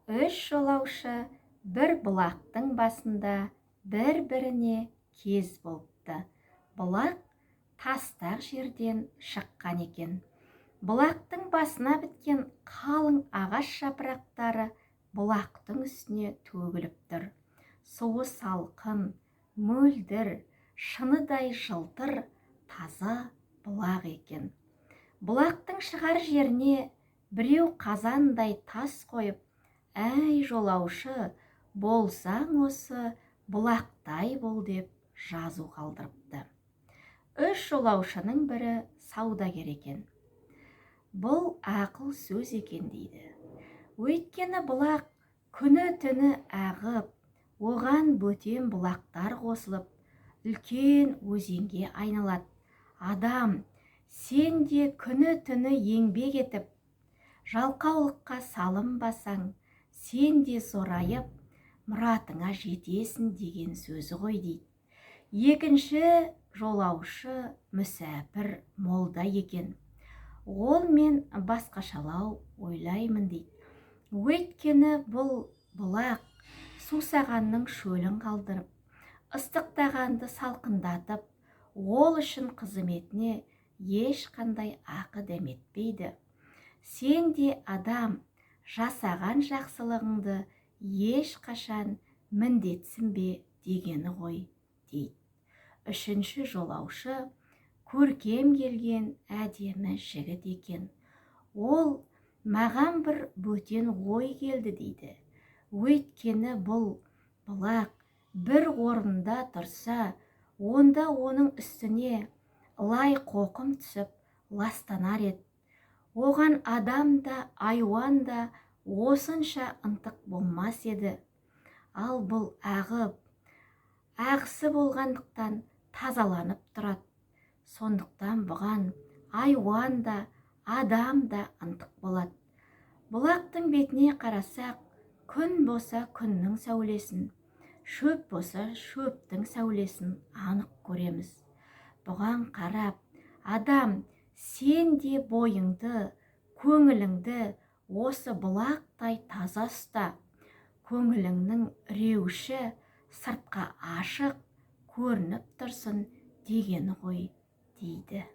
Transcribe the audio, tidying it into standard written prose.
Үш жолаушы бір бұлақтың басында бір-біріне кез болыпты. Бұлақ тастақ жерден шыққан екен. Бұлақтың басына біткен қалың ағаш жапырақтары бұлақтың үстіне төгіліп тұр. Суы салқын, мөлдір, шыныдай жылтыр, таза бұлақ екен. Бұлақтың шығар жеріне біреу қазандай тас қойып, «Әй жолаушы, болсаң осы бұлақтай бол» деп жазу қалдырыпты. Үш жолаушының бірі саудагер екен. Бұл ақыл сөз екен дейді. Өйткені бұлақ күні түні ағып, оған бөтен бұлақтар қосылып, үлкен өзенге айналады. Адам, сен де күні түні еңбек етіп, жалқаулыққа салынбасаң, сен де зорайып, мұратыңа жетесің деген сөзі ғой дейді. Екінші жолаушы мүсәпір молда екен. Ол мен басқашалау ойлаймын дейді. Өйткені бұл бұлақ сусағанның шөлін қалдырып, ыстықтағанды салқындатып, ол үшін қызметіне ешқандай ақы дәметпейді. Сен де адам, жасаған жақсылығыңды ешқашан міндетсінбе дегені ғой дейді. Үшінші жолаушы көркем келген әдемі жігіт екен. Ол маған бір бөтен ой келді дейді. Өйткені бұл бұлақ бір орында тұрса, онда оның үстіне лай қоқым түсіп ластанар еді. Оған адам да, айуан да осынша ынтық болмас еді. Ал бұл ағып, ағысы болғандықтан тазаланып тұрады. Сондықтан бұған айуан да, адам да ынтық болады. Бұлақтың бетіне қарасақ, күн болса күннің сәулесін, шөп болса шөптің сәулесін анық көреміз. Бұған қарап, адам, сен де бойыңды, көңіліңді осы бұлақтай таза ұста. Көңіліңнің реуші сыртқа ашық көрініп тұрсын дегені ғой дейді.